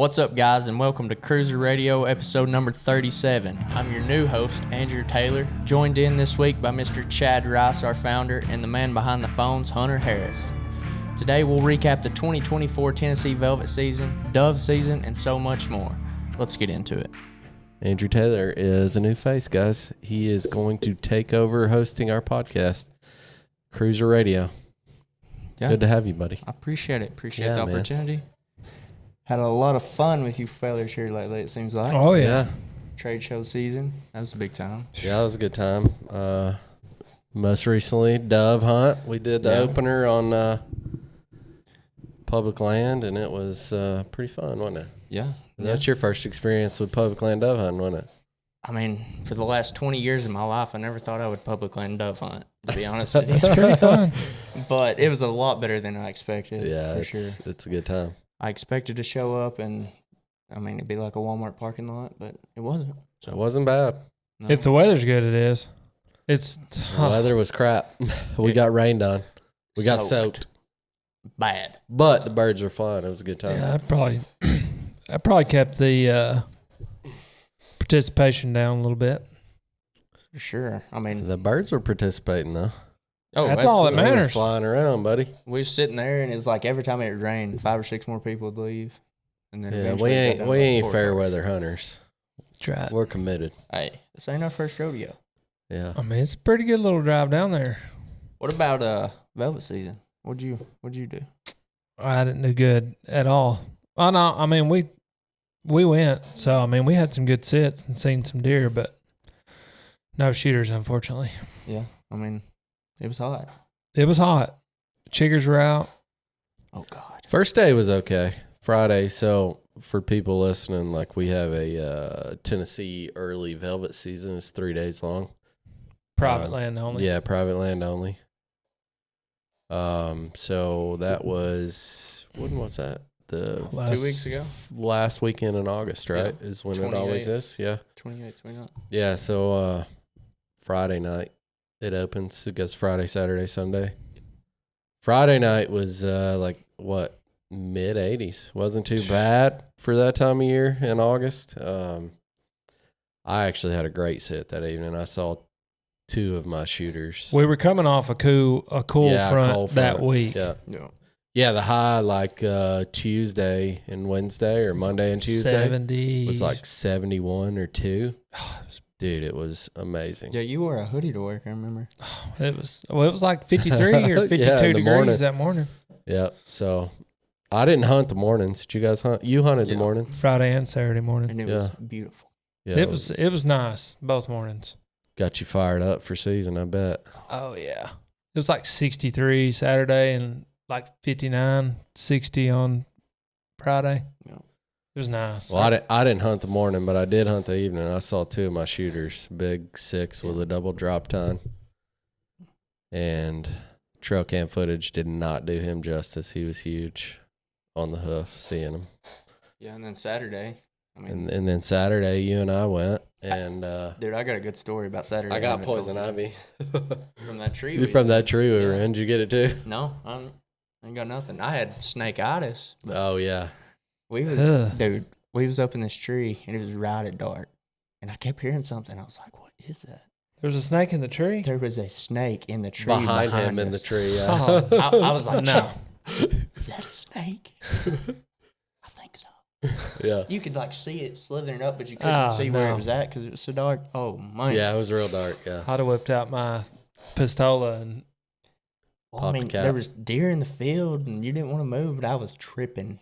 What's up, guys, and welcome to CRÜZR Radio, episode number 37. I'm your new host, Andrew Taylor, joined in this week by Mr. Chad Rice, our founder, and the man behind the phones, Hunter Harris. Today, we'll recap the 2024 Tennessee Velvet season, Dove season, and so much more. Let's get into it. Andrew Taylor is a new face, guys. He is going to take over hosting our podcast, CRÜZR Radio. Yeah. Good to have you, buddy. I appreciate it. Appreciate the opportunity. Man. Had a lot of fun with you fellas here lately, it seems like. Oh, yeah. Trade show season. That was a big time. Yeah, that was a good time. Most recently, Dove Hunt. We did the opener on public land, and it was pretty fun, wasn't it? Yeah. That's your first experience with public land dove hunting, wasn't it? I mean, for the last 20 years of my life, I never thought I would public land dove hunt, to be honest with you. It's pretty fun. But it was a lot better than I expected, for sure. It's a good time. I expected to show up and, I mean, it'd be like a Walmart parking lot, but it wasn't. So. It wasn't bad. No. If the weather's good, it is. The weather was crap. We got rained on. We got soaked. Bad. But the birds were flying. It was a good time. Yeah, I probably kept the participation down a little bit. For sure. I mean, the birds were participating, though. Oh, that's all that matters. They were flying around, buddy. We were sitting there, and it's like every time it rained, 5 or 6 more people would leave. And then we ain't fair weather hunters. That's right. We're committed. Hey, this ain't our first rodeo. Yeah. I mean, it's a pretty good little drive down there. What about velvet season? What'd you do? I didn't do good at all. Oh no, I mean we went, so I mean we had some good sits and seen some deer, but no shooters, unfortunately. Yeah, I mean it was hot. It was hot. Chiggers were out. Oh God. First day was okay. Friday. So for people listening, like we have a Tennessee early velvet season. It's 3 days long. Private land only. Yeah, private land only. So that was, when was that? 2 weeks ago? Last weekend in August, right? Yeah. Is when it always is. Yeah. 28, 29. Yeah, so Friday night it opens. It goes Friday, Saturday, Sunday. Friday night was mid-80s. Wasn't too bad for that time of year in August. I actually had a great sit that evening. I saw 2 of my shooters. We were coming off a cool front that week. Yeah. Yeah, the high like Tuesday and Wednesday or Monday and Tuesday 70 was like 71 or 2. Dude, it was amazing. Yeah, you wore a hoodie to work, I remember. It was like 53 or 52 degrees that morning. Yeah, so I didn't hunt the mornings. Did you guys hunt? You hunted the mornings? Friday and Saturday morning. And it was beautiful. Yeah, it was nice, both mornings. Got you fired up for season, I bet. Oh, yeah. It was like 63 Saturday and like 59, 60 on Friday. Yeah. It was nice. Well, I didn't hunt the morning, but I did hunt the evening. I saw 2 of my shooters, big 6 with a double drop tine. And trail cam footage did not do him justice. He was huge on the hoof, seeing him. Yeah, and then Saturday. And then Saturday, you and I went. And dude, I got a good story about Saturday. I got poison ivy. From that tree. You from that tree we were in. Did you get it too? No, I ain't got nothing. I had snakeitis. Oh, yeah. We was up in this tree, and it was right at dark. And I kept hearing something. I was like, what is that? There was a snake in the tree? There was a snake in the tree behind him us. In the tree, yeah. Oh, I was like, no. Is that a snake? I think so. Yeah. You could like see it slithering up, but you couldn't see where it was at because it was so dark. Oh, man. Yeah, it was real dark, yeah. I'd have whipped out my pistola and... Well, I mean, there was deer in the field, and you didn't want to move, but I was tripping.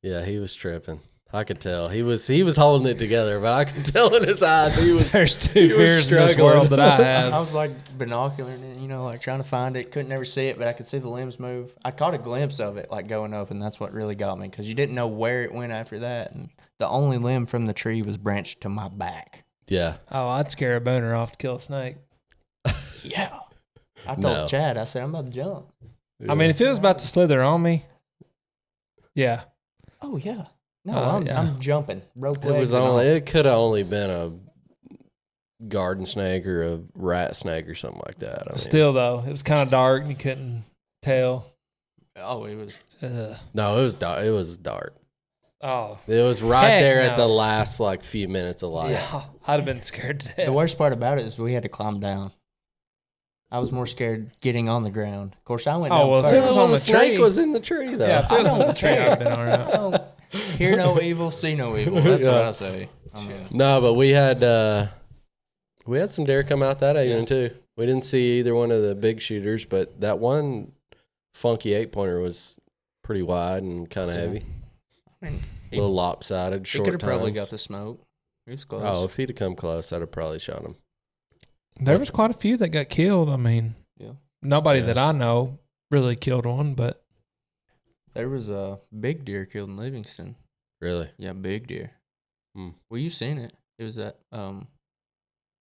Yeah, he was tripping. I could tell. He was holding it together, but I could tell in his eyes he was. There's 2 fears in this world that I have. I was like binocular, like trying to find it. Couldn't ever see it, but I could see the limbs move. I caught a glimpse of it, like going up, and that's what really got me because you didn't know where it went after that. And the only limb from the tree was branched to my back. Yeah. Oh, I'd scare a boner off to kill a snake. Yeah. I told Chad, I said, I'm about to jump. Yeah. I mean, if it was about to slither on me, yeah. Oh, yeah. No, I'm jumping. Rope legs. It could have only been a garden snake or a rat snake or something like that. Still, though, it was kind of dark and you couldn't tell. Oh, it was. No, it was dark. It was dark. Oh, It was right Heck there at no. the last like few minutes of light. yeah. I'd have been scared to death. The worst part about it is we had to climb down. I was more scared getting on the ground. Of course, I went down well, if first. it was on the the snake tree. was in the tree though. Yeah, if it was on the don't tree, I'd care. have been all right. Oh, hear no evil, see no evil. That's what Yeah. I say. I mean, No, but we had some deer come out that evening too. We didn't see either one of the big shooters, but that one funky 8-pointer was pretty wide and kind of heavy. I mean, A little lopsided, he short could have probably tines. got the smoke. He was close. Oh, if he'd have come close, I'd have probably shot him. There was quite a few that got killed. I mean, Yeah. nobody Yeah. that I know really killed one, but There was a big deer killed in Livingston. Really? Yeah, big deer. Hmm. Well, you seen it. It was that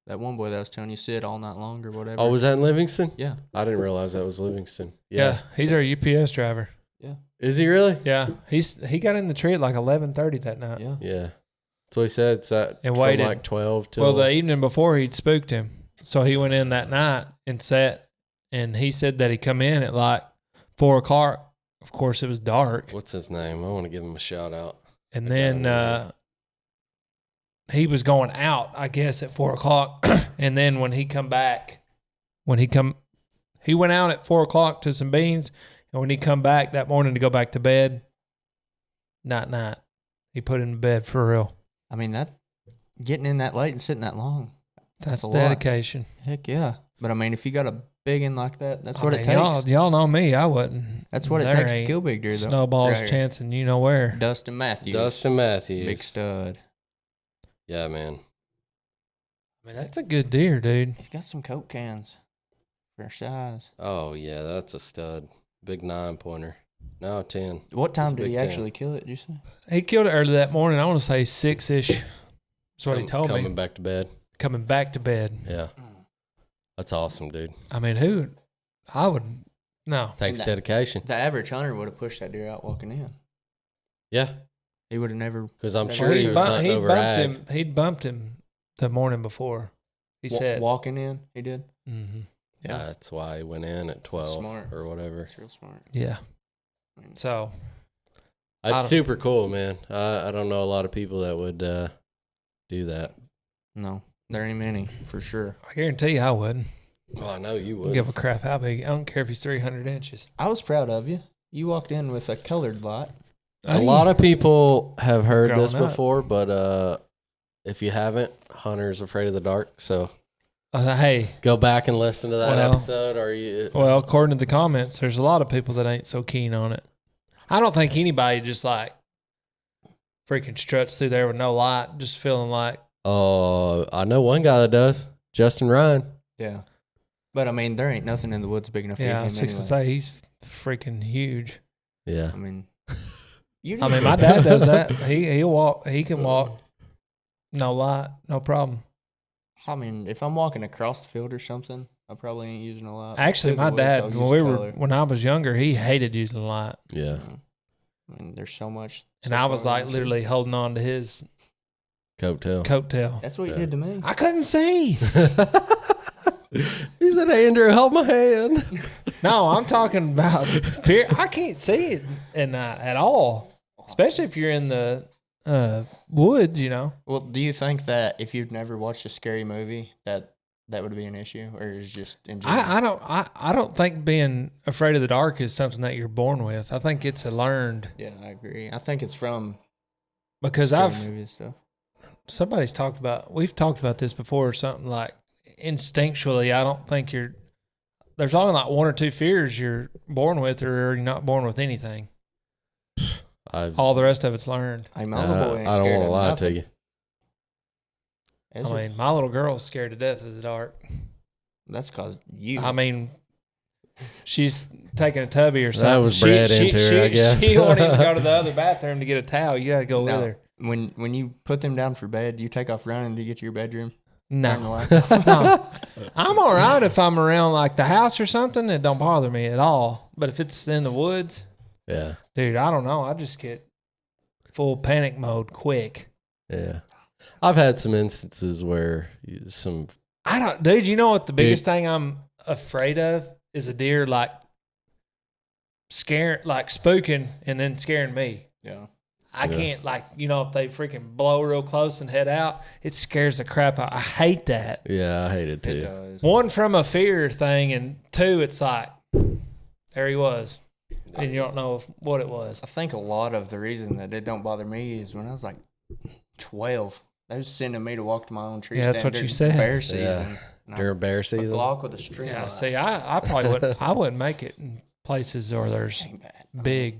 one boy that I was telling you sit all night long or whatever. Oh, was that in Livingston? Yeah. I didn't realize that was Livingston. yeah, he's our UPS driver. Is he really? Yeah, he got in the tree at like 11:30 that night. Yeah. Yeah. So he said it's at And from waited. like 12 till. Well, the evening before he'd spooked him, so he went in that night and sat. And he said that he come in at like 4:00. Of course, it was dark. What's his name? I want to give him a shout out. And then he was going out, I guess, at 4:00. And then when he come back, he went out at 4:00 to some beans. And when he come back that morning to go back to bed, night, he put him to bed for real. I mean, that getting in that late and sitting that long. That's a lot. dedication. Heck yeah. But I mean, if you got a big one like that, that's what I it mean, takes. Y'all know me. I wouldn't. That's what it There takes to ain't kill big deer, though. Snowballs Right here. chancing, you know where. Dustin Matthews. Dustin Matthews. Big stud. Yeah, man. I mean, that's a good deer, dude. He's got some Coke cans for size. Oh, yeah, that's a stud. Big 9-pointer. No, 10. What time That's a did he big 10. actually kill it, did you say? He killed it early that morning. I want to say 6-ish. That's what he told Coming me. back to bed. Coming back to bed. Yeah. That's awesome, dude. I mean, I would, no. Takes that- dedication. The average hunter would have pushed that deer out walking in. Yeah, He would have never. because I'm Well, sure he was hunting over ag. He'd bumped him the morning before. He said. Walking in, he did. Mm-hmm. Yeah, that's why he went in at 12 Smart. or whatever. That's real smart. Yeah. I mean, So, It's don't- super cool, man. I don't know a lot of people that would do that. no, there ain't many for sure. I guarantee you I wouldn't. Well, I know you I don't would. give a crap how big. I don't care if he's 300 inches. I was proud of you. You walked in with a colored lot. A lot of people have heard Growing this up. before, but if you haven't, Hunter's Afraid of the Dark. So Hey, go back and listen to that Well- episode. Or you? well, according to the comments, there's a lot of people that ain't so keen on it. I don't think anybody just like freaking struts through there with no light, just feeling like, Oh, I know one guy that does. Justin Ryan. Yeah. But I mean, there ain't nothing in the woods big enough to yeah, get I him was fixing to anyway. say he's freaking huge. Yeah. I mean, you I mean, my dad does that. He'll walk. He can walk. No light, no problem. I mean, if I'm walking across the field or something, I probably ain't using a lot. Actually, Through the my woods, I'll dad, use color. when I was younger, he hated using the light, Yeah. I mean, there's so much. and so I was far like into it. literally holding on to his Coattail. coattail. That's what you Yeah. did to me. I couldn't see. He said, Andrew, hold my hand. No, I'm talking about the I can't see it at all, especially if you're in the woods. You know, Well, do you think that if you've never watched a scary movie, that would be an issue, or is just in general? I don't think being afraid of the dark is something that you're born with. I think it's a learned Yeah, I agree. I think it's from because scary I've movies stuff. we've talked about this before. Something like instinctually, I don't think there's only like one or two fears you're born with, or you're not born with anything. All the rest of it's learned. Hey, my little boy ain't I don't scared want to of lie nothing. to you. Ezra, I mean, my little girl's scared to death of the dark. that's because you. I mean, she's taking a tubby or something. That was bred into her, I guess. She won't even go to the other bathroom to get a towel. You gotta go No. with her. when you put them down for bed, you take off running to get to your bedroom. Turn the No, lights off. no. I'm all right if I'm around like the house or something. It don't bother me at all. But if it's in the woods, Yeah. dude, I don't know. I just get full panic mode quick. Yeah. I've had some instances where I don't, dude. You know what? The biggest thing I'm afraid of is a deer like spooking and then scaring me. Yeah. I can't, like, if they freaking blow real close and head out, it scares the crap out. I hate that. Yeah, I hate it too. It does. One, from a fear thing, and two, it's like, there he was. And you don't know what it was. I think a lot of the reason that it don't bother me is when I was like 12, they was sending me to walk to my own tree Yeah, that's stand what you during said. bear season. Yeah. During bear A season? block with a string Yeah, light. see, I probably wouldn't. I wouldn't make it in places where there's Ain't bad. big.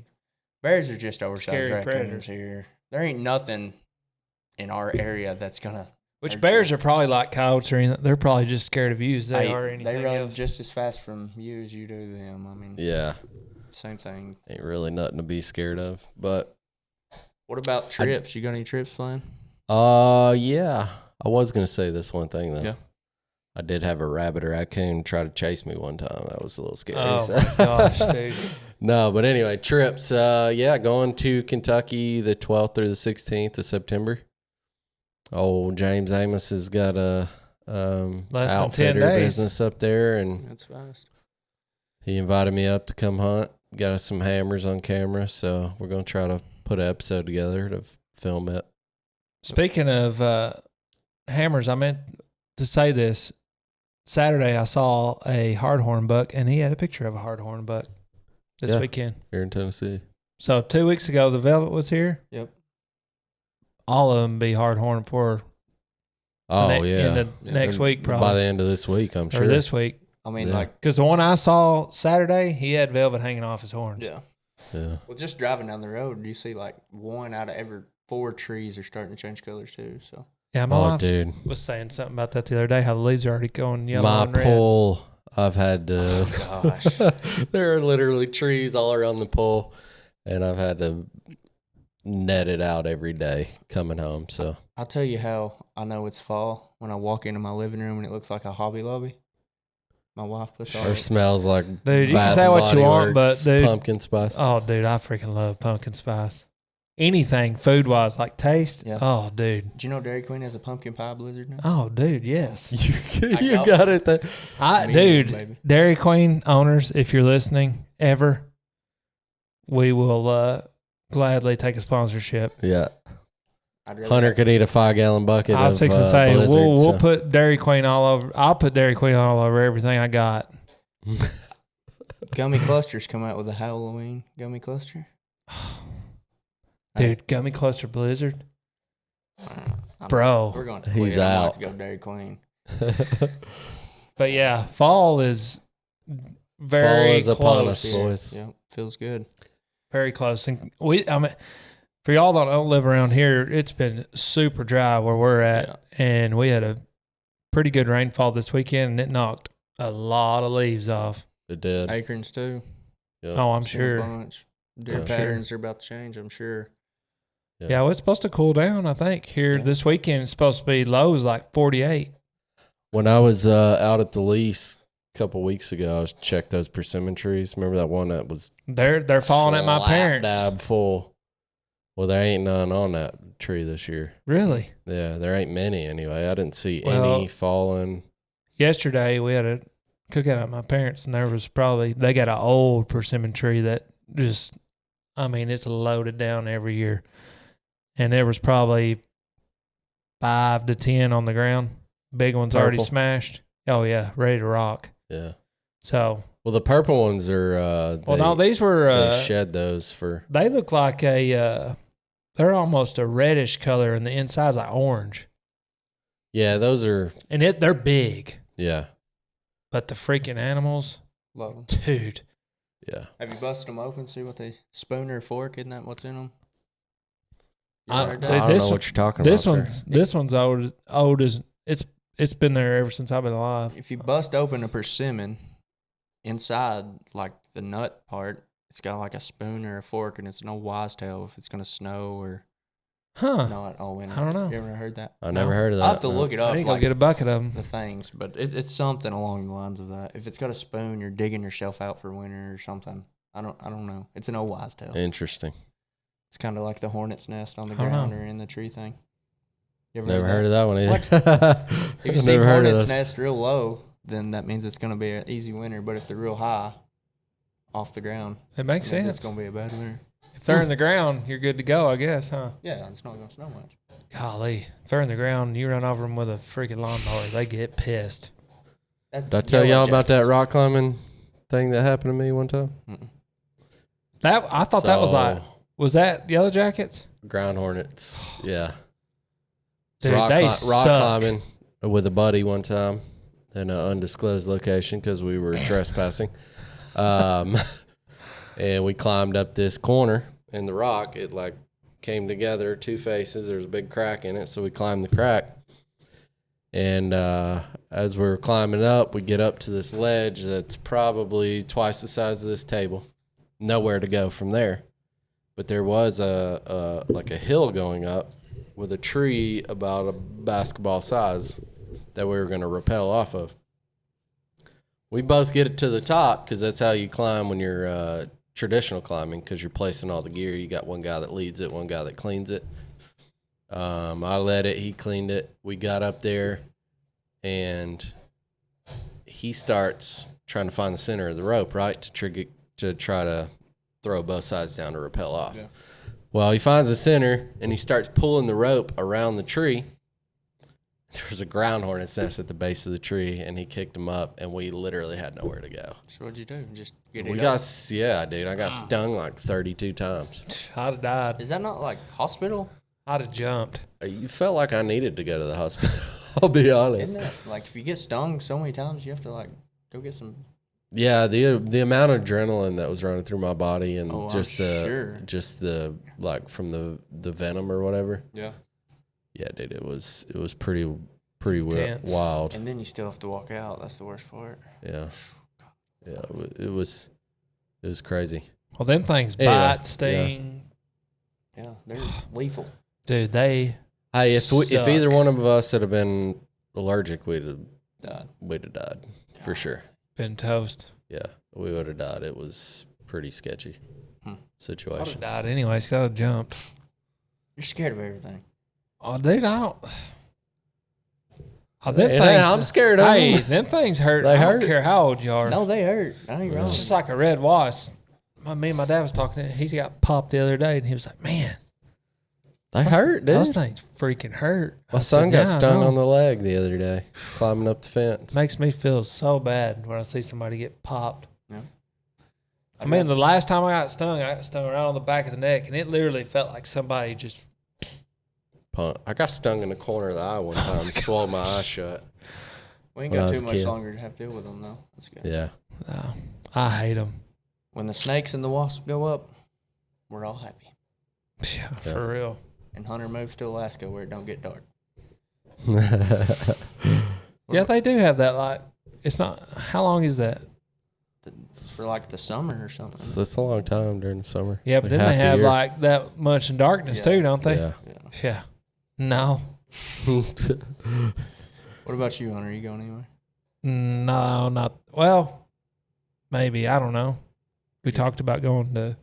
Bears are just oversized Scary raccoons predators. here. There ain't nothing in our area that's gonna. Which bears are probably like coyotes or anything. They're probably just scared of you as they are anything They run else. just as fast from you as you do them. I mean, Yeah. same thing. Ain't really nothing to be scared of. But What about trips? You got any trips planned? yeah. I was gonna say this one thing though. Yeah. I did have a rabbit or raccoon try to chase me one time. That was a little scary. Oh so. my gosh, dude! No, but anyway, trips. Yeah, going to Kentucky the 12th through the 16th of September. Old James Amos has got a Less than 10 outfitter days. business up there, and That's fast. he invited me up to come hunt. Got us some hammers on camera, so we're gonna try to put an episode together to film it. Speaking of hammers, I meant to say this. Saturday, I saw a hardhorn buck, and he had a picture of a hardhorn buck this Yeah. weekend. Here in Tennessee. So 2 weeks ago, the velvet was here. Yep. All of them be hardhorn for Oh in yeah. the next week, By probably, the end of this week, I'm sure. or this week. I mean, Yeah. like, Because the one I saw Saturday, he had velvet hanging off his horns. yeah. Yeah. Well, just driving down the road, you see like one out of every 4 trees are starting to change colors too. So Yeah, my Oh, wife dude. was saying something about that the other day, how the leaves are already going yellow My and red. pole, I've had to. gosh. There are literally trees all around the pole, and I've had to net it out every day coming home. So I'll tell you how I know it's fall when I walk into my living room and it looks like a Hobby Lobby. My wife puts all or smells like Dude, you can Bath say and what you Body want, but, Works dude- pumpkin spice. Oh, dude, I freaking love pumpkin spice. Anything food-wise, like taste. Yeah. Oh, dude. Do you know Dairy Queen has a pumpkin pie blizzard now? Oh, dude, yes. You got- got it there. Dude, baby. Dairy Queen owners, if you're listening ever, we will gladly take a sponsorship. Yeah, I'd rather Hunter have- could eat a 5-gallon bucket. I was of, fixing to say Blizzard, we'll so. put Dairy Queen all over. I'll put Dairy Queen all over everything I got. Gummy clusters come out with a Halloween gummy cluster. Dude, gummy cluster blizzard, I'm- bro. We're going to He's quit. I'm out. to go Dairy Queen. But yeah, fall is very Fall is upon close. us, boys. Yep, feels good. Very close. And I mean, for y'all that don't live around here, it's been super dry where we're at, Yeah. and we had a pretty good rainfall this weekend, and it knocked a lot of leaves off. It did. Acorns too. Yeah. Oh, I'm Seen a sure. bunch. Deer Yeah. patterns are about to change, I'm sure. Yeah, well, it's supposed to cool down. I think here Yeah. this weekend it's supposed to be lows like 48. When I was out at the lease a couple weeks ago, I was checked those persimmon trees. Remember that one that was They're falling at my slap parents. dab full? Well, there ain't none on that tree this year. Really? Yeah, there ain't many anyway. I didn't see Well- any falling. Yesterday we had a cookout at my parents, and they got an old persimmon tree that just, I mean, it's loaded down every year, and there was probably 5 to 10 on the ground. Big one's already Purple. smashed. Oh yeah, ready to rock. Yeah. So, Well, the purple ones are. well, no, these were they shed those for. they look like they're almost a reddish color, and the inside's like orange, Yeah, those are. and they're big. Yeah, But the freaking animals, Love them. dude. yeah. Have you busted them open? See what they spoon or fork? Isn't that what's in them? I- I Dude, don't this know one- what you're talking This about. sir. one's old as it's been there ever since I've been alive. If you bust open a persimmon, inside like the nut part, it's got like a spoon or a fork, and it's no wise tell if it's gonna snow or Huh? not all winter. I don't know. You ever heard that? I never No. heard of that. I'll have to no. look it I up. need to go Like get a bucket of them. the things, but it's something along the lines of that. If it's got a spoon, you're digging yourself out for winter or something. I don't know. It's an old wise tale. Interesting. It's kind of like the hornet's nest on the I don't ground know. or in the tree thing. You ever Never heard of that one either. If you I've see never heard of hornet's this. nest real low, then that means it's going to be an easy winter. But if they're real high, off the ground, It makes that means sense. it's going to be a bad winter. If they're in the ground, you're good to go, I guess, huh? Yeah, it's not going to snow much. Golly. If they're in the ground, you run over them with a freaking lawnmower, they get pissed. That's Did I tell yellow y'all about that jackets. rock climbing thing that happened to me one time? I thought that was that Yellow Jackets? Ground hornets. Yeah. Dude, rock they rock suck. climbing with a buddy one time in an undisclosed location because we were trespassing. And we climbed up this corner in the rock. It like came together, two faces. There was a big crack in it, so we climbed the crack. And as we were climbing up, we get up to this ledge that's probably twice the size of this table. Nowhere to go from there. But there was a hill going up with a tree about a basketball size that we were going to rappel off of. We both get it to the top because that's how you climb when you're traditional climbing, because you're placing all the gear. You got one guy that leads it, one guy that cleans it. I led it. He cleaned it. We got up there, and he starts trying to find the center of the rope, right, to try to throw both sides down to rappel off. Yeah. Well, he finds the center, and he starts pulling the rope around the tree. There was a ground hornet's nest at the base of the tree, and he kicked him up, and we literally had nowhere to go. So what'd you do? Just get it We up? got, yeah, dude. I got stung like 32 times. I'd have died. Is that not like hospital? I'd have jumped. You felt like I needed to go to the hospital. I'll be honest. Isn't it? Like if you get stung so many times, you have to like go get some. Yeah, the amount of adrenaline that was running through my body, and Oh, just I'm the sure. just the like from the venom or whatever. Yeah. Yeah, dude, it was pretty Intense. wild. And then you still have to walk out. That's the worst part. Yeah, yeah, it was crazy. Well, them things Anyway, bite, sting. Yeah, they're lethal. Dude, they Hey, if suck. either one of us had have been allergic, we'd have Died. died for sure. been toast. Yeah, we would have died. It was pretty sketchy I'd have situation. died anyways, 'cause I'd have jumped. You're scared of everything. Oh, dude, I don't. Oh, them And things, I'm scared of hey, them. them things hurt. They I hurt. don't care how old you are. No, they hurt. I ain't wrong. It's just like a red wasp. Me and my dad was talking. He got popped the other day, and he was like, "Man, They hurt, dude. those things freaking hurt." My I son said, got "Yeah, I stung know." on the leg the other day, climbing up the fence. Makes me feel so bad when I see somebody get popped. Yeah. I mean, the last time I got stung right on the back of the neck, and it literally felt like somebody just. I got stung in the corner of the eye one time, swallowed my eye shut. we ain't when I got was too a much kid. longer to have to deal with them, though. That's good. Yeah. Oh, I hate them. When the snakes and the wasps go up, we're all happy. Yeah, Yeah. for real. And Hunter moves to Alaska where it don't get dark. Yeah, they do have that. Like, it's not. How long is that? For like the summer or something. So it's a long time during the summer. Yeah, but Like then they half the have year. like that much in darkness Yeah. too, don't they? Yeah. Yeah. Yeah. No. What about you, Hunter? Are you going anywhere? No, not. Well, maybe. I don't know. We talked about going to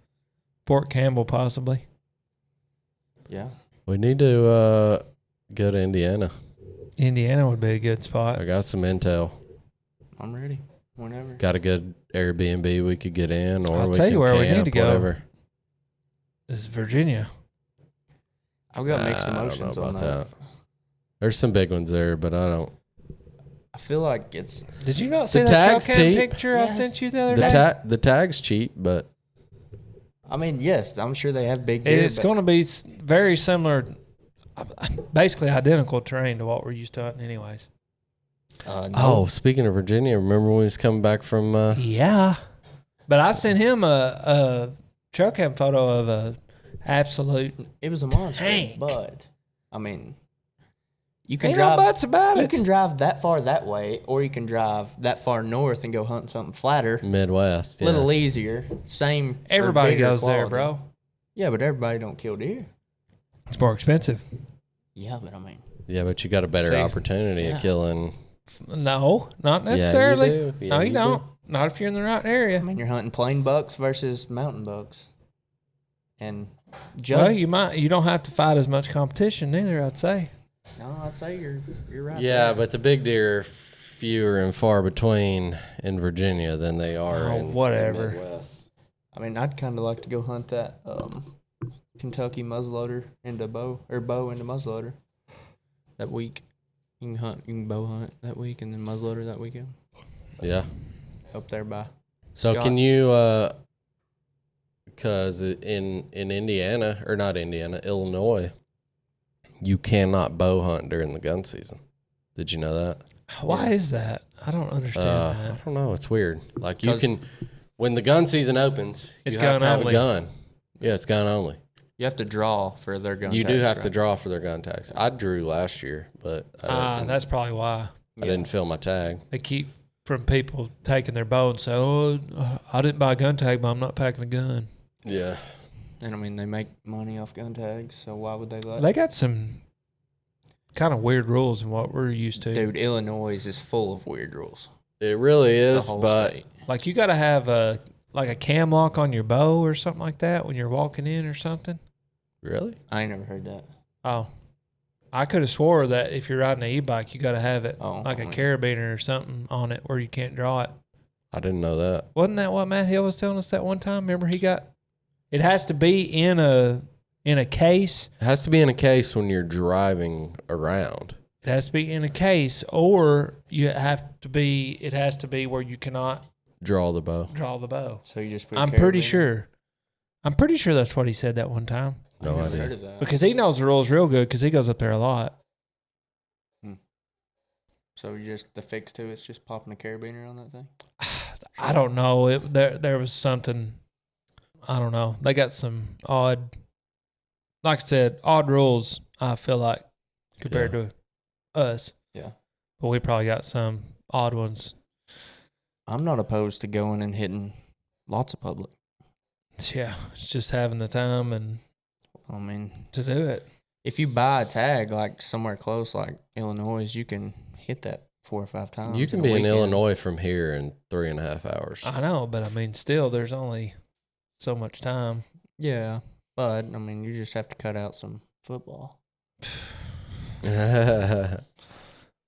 Fort Campbell possibly. Yeah. We need to go to Indiana. Indiana would be a good spot. I got some intel. I'm ready. Whenever. Got a good Airbnb we could get in, or I'll we tell can you where we camp, need to go. whatever. This is Virginia. I've got mixed I don't know emotions on about that. There's some big ones there, but I don't. I feel like it's Did you not see The that trail tag's cam cheap. picture I Yes. sent you the other The day? the tag's cheap, but I mean, yes, I'm sure they have big deer. It's but going to be very similar, basically identical terrain to what we're used to hunting anyways. no. oh, speaking of Virginia, remember when we was coming back from? Yeah. But I sent him a trail cam photo of a absolute. It was a monster. Tank. But I mean, you can Ain't no drive. buts about You it. can drive that far that way, or you can drive that far north and go hunting something flatter. Midwest. A Yeah. little easier. Same. or Everybody bigger goes there, quality. bro. Yeah, but everybody don't kill deer. It's more expensive. Yeah, but I mean, Yeah, but you got a better See? opportunity Yeah. at killing. No, not necessarily. Yeah, you do. No, Yeah, you you don't. Not if you're in the right area. you're hunting plain bucks versus mountain bucks, and Well, judge. you don't have to fight as much competition neither, I'd say. No, I'd say you're right. Yeah, there. but the big deer are fewer and far between in Virginia than they are Oh, in whatever. the Midwest. I mean, I'd kind of like to go hunt that Kentucky muzzleloader into bow or bow into muzzleloader that week. You can bow hunt that week and then muzzleloader that weekend. Yeah. Up there by. So Scott. can you? Because in Indiana or not Indiana, Illinois, you cannot bow hunt during the gun season. Did you know that? Why is that? I don't understand I that. don't know. It's weird. Like you can, when the gun season opens, It's you have gun to have only. a gun. Yeah, it's gun only. You have to draw for their gun. You tags, do have right? to draw for their gun tags. I drew last year, but I That's probably why. didn't fill my tag. They keep from people taking their bow and say, "Oh, I didn't buy a gun tag, but I'm not packing a gun." Yeah. And I mean, they make money off gun tags, so why would they let? They got some kind of weird rules than what we're used to. Dude, Illinois is full of weird rules. It really The is, whole but state. Like you got to have a cam lock on your bow or something like that when you're walking in or something. really? I ain't never heard that. Oh, I could have swore that if you're riding an e-bike, you got to have it like a man. carabiner or something on it where you can't draw it. I didn't know that. Wasn't that what Matt Hill was telling us that one time? Remember it has to be in a case. It has to be in a case when you're driving around. It has to be in a case, or it has to be where you cannot Draw the bow. draw the bow. So you just put I'm pretty sure that's what he said that one time. No I've never idea. heard of that. Because he knows the rules real good because he goes up there a lot. So you just the fix to it's just popping a carabiner on that thing. I don't know. There was something. I don't know. They got some odd, like I said, odd rules. I feel like compared to us. Yeah. But we probably got some odd ones. I'm not opposed to going and hitting lots of public. Yeah, it's just having the time and I mean, to do it. if you buy a tag like somewhere close, like Illinois, you can hit that 4 or 5 times. You can a be in weekend. Illinois from here in 3.5 hours. I know, but I mean, still, there's only so much time. Yeah, but I mean, you just have to cut out some football.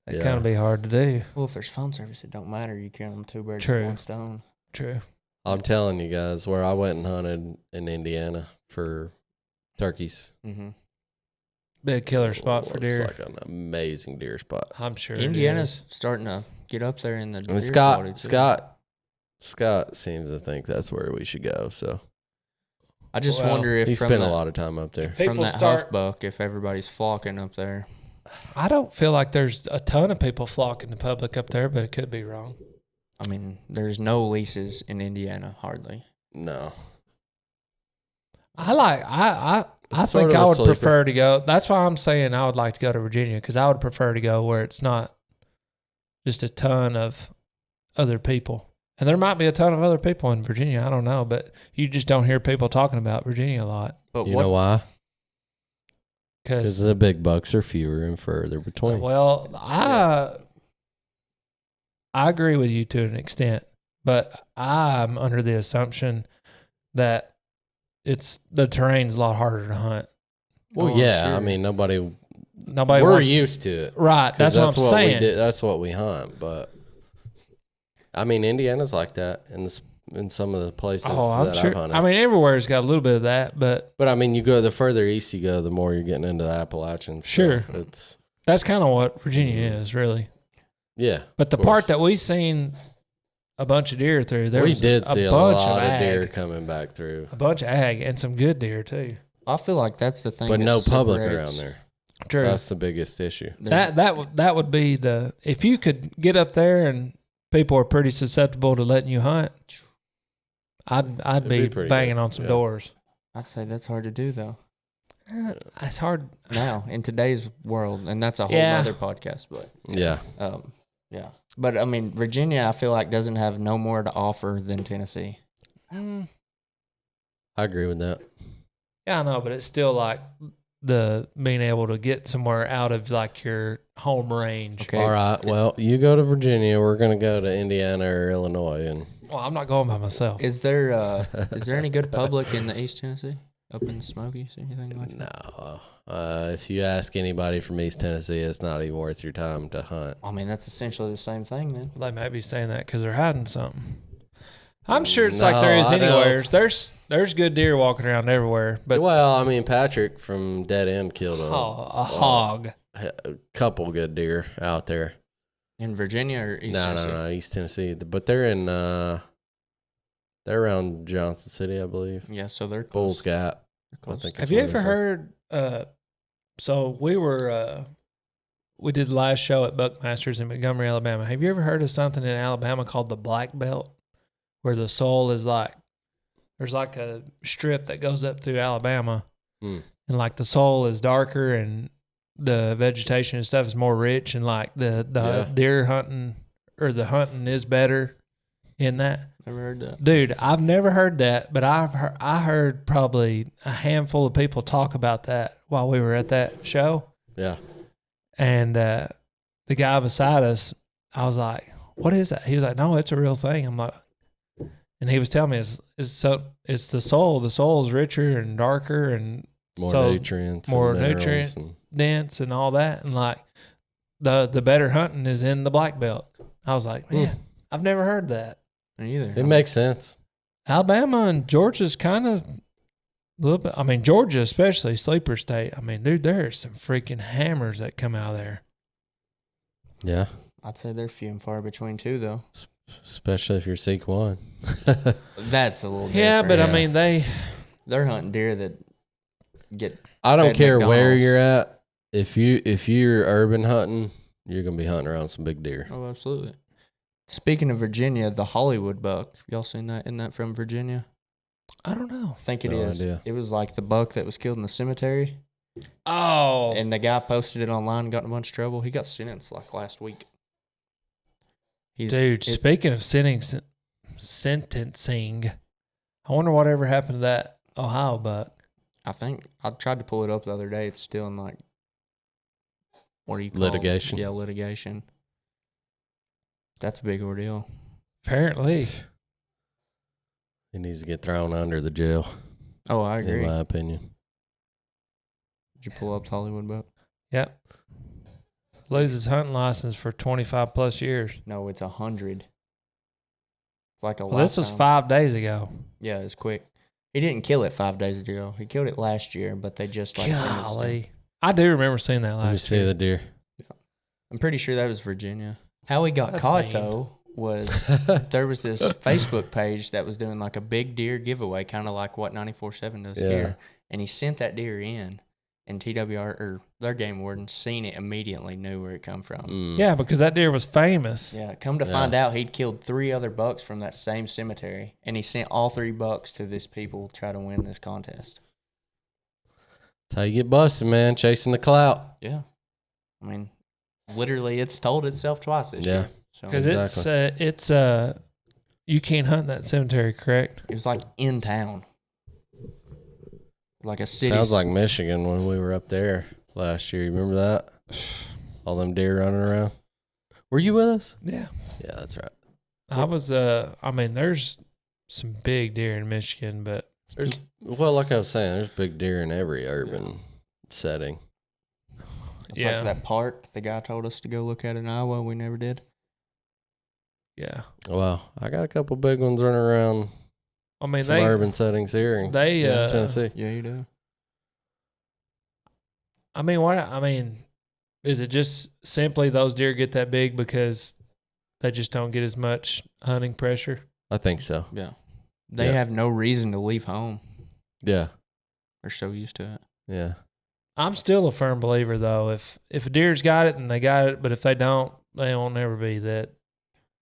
It kind of be hard to do. Well, if there's phone service, it don't matter. You kill them 2 birds True. with 1 stone. True. I'm telling you guys, where I went and hunted in Indiana for turkeys. Mm-hmm. Be a killer spot for Looks deer. like an amazing deer spot. I'm sure. Indiana's starting to get up there in the. I mean, deer quality, too. Scott seems to think that's where we should go. So I just Well, wonder if he from spent a that, lot of time up there. from People that start- huff buck, if everybody's flocking up there. I don't feel like there's a ton of people flocking to public up there, but it could be wrong. I mean, there's no leases in Indiana, hardly. No, I It's sort think of I a would sleeper. prefer to go. That's why I'm saying I would like to go to Virginia because I would prefer to go where it's not just a ton of other people. And there might be a ton of other people in Virginia. I don't know, but you just don't hear people talking about Virginia a lot. But you what? know why? Because Because the big bucks are fewer and further between. well, I agree with you to an extent, but I'm under the assumption that the terrain's a lot harder to hunt. Well, I'm yeah, sure. I mean, Nobody we're wants, used to it. right. 'Cause That's what I'm saying. we did. That's what we hunt. But I mean, Indiana's like that in some of the places Oh, I'm that sure. I've hunted. I mean, everywhere's got a little bit of that, but but I mean, you go the further east you go, the more you're getting into the Appalachians. So Sure. it's that's kind of what Virginia is, really. yeah. But the of part course. that we seen a bunch of deer through, there we was did see a bunch lot of ag, deer coming back through, a bunch of ag, and some good deer too. I feel like that's the thing. but that no public separates- around there. True. That's the biggest issue. there's- That would be if you could get up there and people are pretty susceptible to letting you hunt, I'd It'd be be pretty banging good, on some yeah. doors. I'd say that's hard to do though. It's hard. Now in today's world, and that's a whole Yeah. other podcast. But Yeah, yeah. But I mean, Virginia, I feel like doesn't have no more to offer than Tennessee. Mm, I agree with that. yeah, I know, but it's still like the being able to get somewhere out of like your home range. Okay. All right. Well, you go to Virginia. We're gonna go to Indiana or Illinois, and Well, I'm not going by myself. Is there any good public in the East Tennessee, up in the Smokies, anything like that? no. If you ask anybody from East Tennessee, it's not even worth your time to hunt. I mean, that's essentially the same thing then. They might be saying that because they're hiding something. I'm sure it's like there is I know. anywhere. There's good deer walking around everywhere, but Well, I mean, Patrick from Dead End killed a hog. a couple good deer out there. In Virginia or East Tennessee? No, East Tennessee. But they're in, they're around Johnson City, I believe. Yeah, so they're close. Bulls Gap. They're close. I think Have you ever heard? So we did the last show at Buckmasters in Montgomery, Alabama. Have you ever heard of something in Alabama called the Black Belt, where the soil is there's like a strip that goes up through Alabama, and like the soil is darker and the vegetation and stuff is more rich, and like the deer hunting or the hunting is better in that. Never heard that. Dude, I've never heard that, but I heard probably a handful of people talk about that while we were at that show. Yeah. And the guy beside us, I was like, "What is that?" He was like, "No, it's a real thing." I'm like, and he was telling me it's the soil. The soil is richer and darker and More so nutrients. more and minerals nutrient and- dense and all that. And like the better hunting is in the Black Belt. I was like, man, I've never heard that. Me either. It makes sense. Alabama and Georgia's kind of a little bit. I mean, Georgia especially, sleeper state. I mean, dude, there are some freaking hammers that come out of there. Yeah. I'd say they're few and far between too, though. Especially if you're Seek 1. That's a little different. Yeah, but I mean, they're hunting deer that get. I don't fed care where McDonald's. you're at. If you're urban hunting, you're gonna be hunting around some big deer. Oh, absolutely. Speaking of Virginia, the Hollywood buck. Y'all seen that? Isn't that from Virginia? I don't know. I think it No is. idea. It was like the buck that was killed in the cemetery. Oh, And the guy posted it online and got in a bunch of trouble. He got sentenced like last week. dude, speaking of sentencing, I wonder whatever happened to that Ohio buck. I think I tried to pull it up the other day. It's still in like, what do you call Litigation. it? Yeah, litigation. That's a big ordeal. Apparently. He needs to get thrown under the jail, Oh, I in agree. my opinion. Did you pull up the Hollywood buck? Yep. Loses hunting license for 25 plus years. No, it's 100. It's like a Well, this was lifetime. 5 days ago. Yeah, it's quick. He didn't kill it 5 days ago. He killed it last year, but they just like sentenced him. Golly. I do remember seeing that Let me last see year. the deer. I'm pretty sure that was Virginia. How he got That's caught mean. though was there was this Facebook page that was doing like a big deer giveaway, kind of like what 94.7 does Yeah. here. And he sent that deer in, and TWR or their game warden seen it immediately, knew where it come from. Yeah, because that deer was famous. Yeah, come to find out, he'd killed 3 other bucks from that same cemetery, and he sent all 3 bucks to this people to try to win this contest. That's how you get busted, man. Chasing the clout. Yeah, I mean, literally, it's told itself twice this year. So Because Exactly. it's you can't hunt in that cemetery, correct? it was like in town, like a city. Sounds like Michigan when we were up there last year. You remember that? All them deer running around. Were you with us? Yeah. Yeah, that's right. I was, I mean, there's some big deer in Michigan, but Well, like I was saying, there's big deer in every urban setting. It's yeah. like that park the guy told us to go look at in Iowa. We never did. yeah. Well, I got a couple big ones running around I mean, some urban settings here in Tennessee. Yeah, you do. I mean, is it just simply those deer get that big because they just don't get as much hunting pressure? I think so. Yeah. They Yeah. have no reason to leave home. Yeah. They're so used to it. Yeah. I'm still a firm believer, though. If a deer's got it, then they got it. But if they don't, they won't never be that.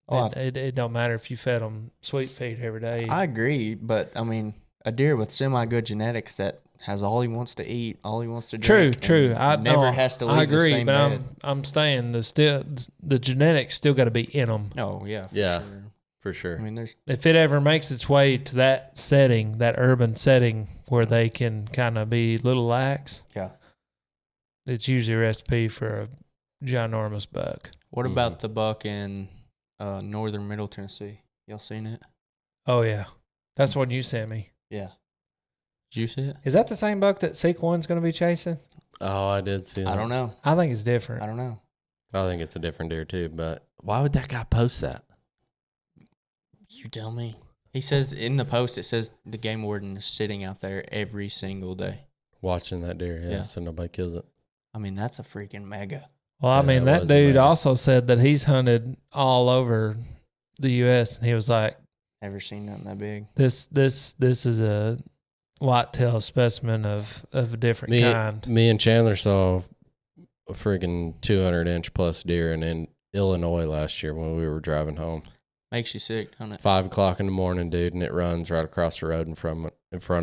Oh, It don't matter if you fed them sweet feed every day. I agree, but I mean, a deer with semi-good genetics that has all he wants to eat, all he wants to drink. True. I and never no, has to leave I agree, the same but bed. I'm saying the genetics still got to be in them. Oh, yeah. Yeah. Sure. For sure. I mean, there's If it ever makes its way to that setting, that urban setting where they can kind of be little lax, yeah. it's usually a recipe for a ginormous buck. What about the buck in northern Middle Tennessee? Y'all seen it? Oh yeah, that's what you sent me. Yeah. Did you see it? Is that the same buck that Seek One's going to be chasing? Oh, I did see that. I don't know. I think it's different. I don't know. I think it's a different deer too, but why would that guy post that? You tell me. He says in the post, it says the game warden is sitting out there every single day. Watching that deer, Yeah. so nobody kills it. I mean, that's a freaking mega. Well, I Yeah, mean, it that was dude amazing. also said that he's hunted all over the U.S. and he was like, Never seen nothing that big. "This is a whitetail specimen of a different kind." Me and Chandler saw a freaking 200-inch plus deer in Illinois last year when we were driving home. Makes you sick, doesn't it? 5 o'clock in the morning, dude, and it runs right across the road in front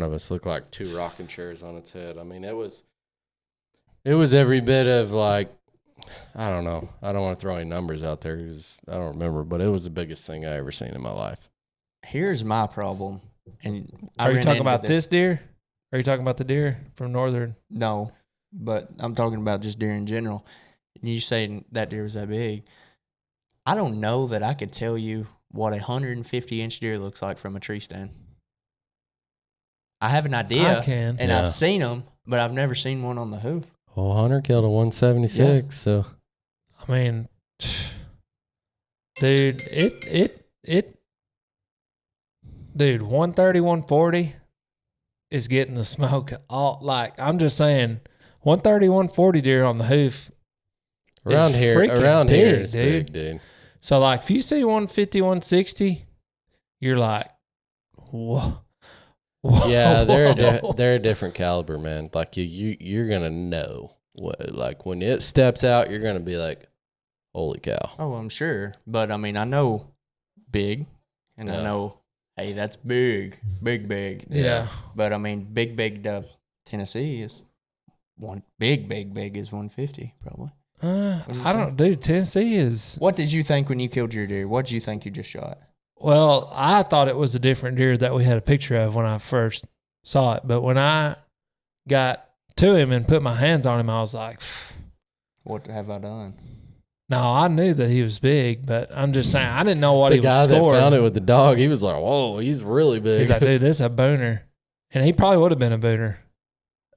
of us. Looked like 2 rocking chairs on its head. I mean, it was every bit of like, I don't know. I don't want to throw any numbers out there because I don't remember, but it was the biggest thing I ever seen in my life. Here's my problem. And Are you talking about this deer? Are you talking about the deer from northern? No, but I'm talking about just deer in general. You saying that deer was that big. I don't know that I could tell you what a 150-inch deer looks like from a tree stand. I have an idea. I can. And Yeah. I've seen them, but I've never seen one on the hoof. Well, Hunter killed a 176, so I mean, dude, dude, 130, 140 is getting the smoke. I'm just saying, 130, 140 deer on the hoof. around here big, is big, dude. So, like, if you see 150, 160, you're like, whoa. Yeah, Whoa. they're a different caliber, man. Like you're gonna know what, like when it steps out, you're gonna be like, holy cow. Oh, I'm sure. But, I mean, I know big, and I Yeah. know, hey, that's big. Big. Yeah. But, I mean, big to Tennessee is big is 150, probably. I don't, dude, Tennessee is. What did you think when you killed your deer? What did you think you just shot? Well, I thought it was a different deer that we had a picture of when I first saw it. But when I got to him and put my hands on him, I was like, What have I done? no, I knew that he was big, but I'm just saying, I didn't know what The he guy would that score. found it with the dog, he was like, whoa, he's really big. He's like, dude, this is a booner. And he probably would have been a booner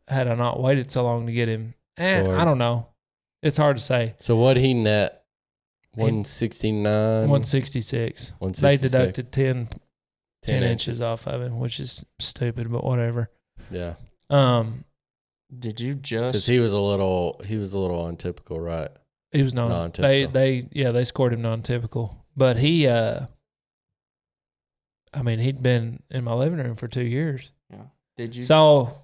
had I not waited so long to get him. Scored. I don't know. It's hard to say. So what he net? 169? 166. They 166. deducted 10 10 inches off of him, which is stupid, but whatever. Yeah. Did you Because just... he was a little untypical, right? He was Non-typical. They scored him non-typical. But he I mean, he'd been in my living room for 2 years. Yeah. Did you... So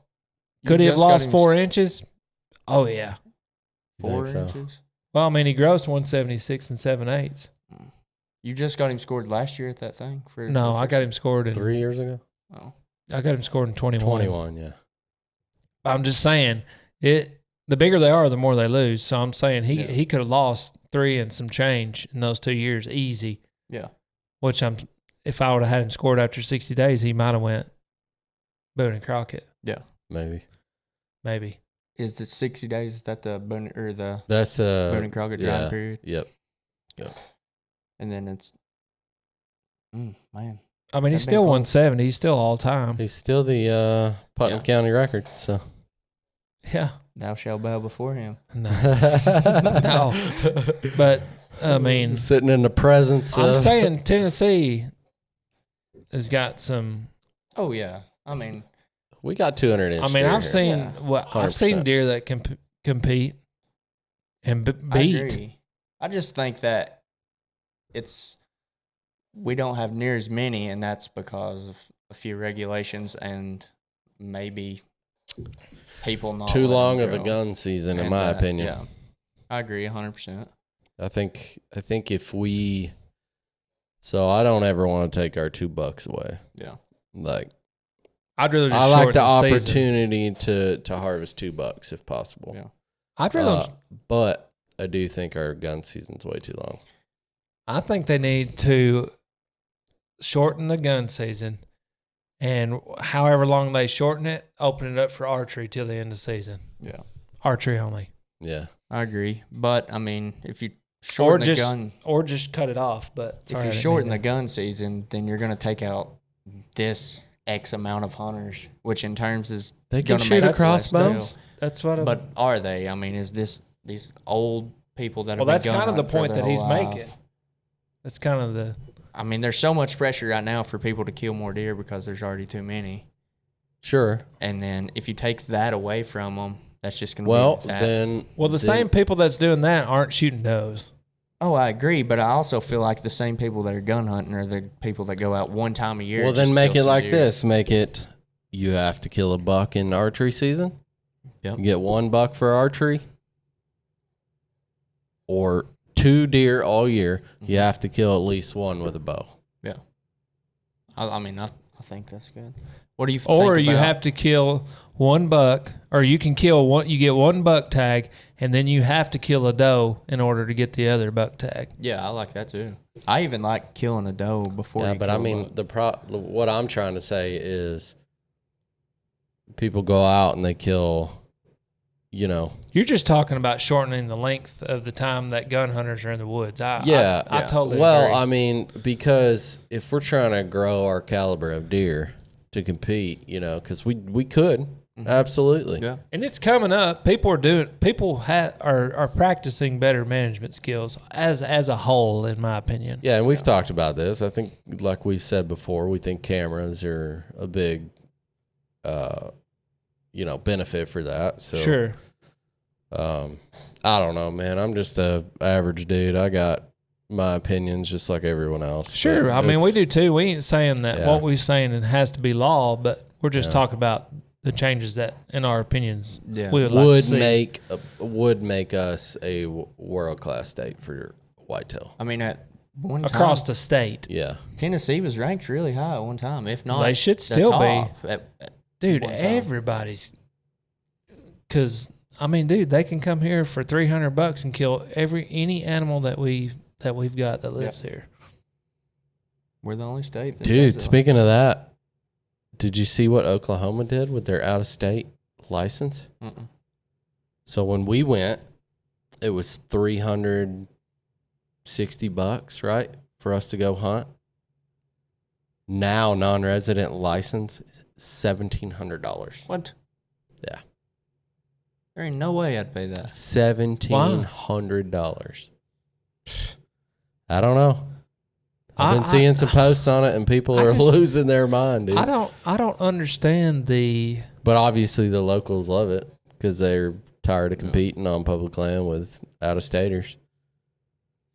you could he have just got lost him 4 inches? Oh yeah. 4 Think so. inches? Well, I mean, he grossed 176 and 7/8. You just got him scored last year at that thing? No, I got him scored in 3 years ago? Oh. I got him scored in 21. 21, yeah. I'm just saying, the bigger they are, the more they lose. So I'm saying he could have lost 3 and some change in those 2 years easy. Yeah. Which if I would have had him scored after 60 days, he might have went Boone and Crockett. Yeah. Maybe. Is the 60 days, is that the Boone or the That's Boone and Crockett yeah. drying period? Yep. And then it's... man. I mean, he's That'd still been 170. He's still all time. He's still the Putnam Yeah. County record, so. Yeah. Thou shalt bow before him. No. No. But, I mean, Sitting in the presence I'm of. saying Tennessee has got some. Oh, yeah. I mean... We got 200 inch. I mean, I've seen Yeah. I've seen 100%. deer that can compete and I beat. agree. I just think that we don't have near as many, and that's because of a few regulations and maybe people not too letting long them of a grow. gun season, in And, my opinion. Yeah, I agree 100%. I think if we. So I don't ever want to take our $2 away. Yeah, Like, I'd rather just I like the shorten season. opportunity to harvest $2 if possible. Yeah. I'd rather. But I do think our gun season's way too long. I think they need to shorten the gun season, and however long they shorten it, open it up for archery till the end of the season. yeah, Archery only, Yeah. I agree. But I mean, if you shorten the gun, or just cut it off. But if you shorten the gun season, then you're going to take out this X amount of hunters, which in terms is They can gonna shoot make a us less crossbows. still. that's what. But are they? I mean, is these old people that have well, been that's gun kind of the hunting for point their that he's whole life? making. That's kind of the. I mean, there's so much pressure right now for people to kill more deer because there's already too many. Sure. And then if you take that away from them, that's just going to be then. Well, the same people that's doing that aren't shooting does. Oh, I agree, but I also feel like the same people that are gun hunting are the people that go out one time a year. Well, then make it like this. Make it, you have to kill a buck in archery season. Yep. You get 1 buck for archery. Or 2 deer all year. You have to kill at least 1 with a bow. Yeah. I mean, I think that's good. What do you think Or you about- have to kill 1 buck, or you can kill one. You get 1 buck tag, and then you have to kill a doe in order to get the other buck tag. Yeah, I like that too. I even like killing a doe before. Yeah, you but kill I a mean, buck. what I'm trying to say is people go out and they kill, You're just talking about shortening the length of the time that gun hunters are in the woods. I totally Well, agree. I mean, because if we're trying to grow our caliber of deer to compete, because we could. Absolutely. Yeah. And it's coming up. People are practicing better management skills as a whole, in my opinion. Yeah, and we've talked about this. I think, like we've said before, we think cameras are a big, benefit for that. So Sure. I don't know, man. I'm just a average dude. I got my opinions just like everyone else. Sure. But I mean, we it's- do too. We ain't saying that Yeah. what we're saying it has to be law, but we're just talking about the changes that, in our opinions, Yeah. we would like to see. would make us a world class state for whitetail. I mean, at one across time, the state. Yeah. Tennessee was ranked really high at one time. If not, They should the still top be. at Dude, one time. everybody's, because I mean, dude, they can come here for $300 and kill any animal that we've got that lives here. We're the only state. That Dude, does it. speaking of that, did you see what Oklahoma did with their out of state license? Mm-mm. So when we went, it was $360, right, for us to go hunt. Now non-resident license is $1,700. What? Yeah. There ain't no way I'd pay that. $1,700. I don't know. I've been I- seeing some posts on it, and people I are just- losing their mind, dude. I don't understand the. But obviously the locals love it because they're tired of competing on public land with out-of-staters.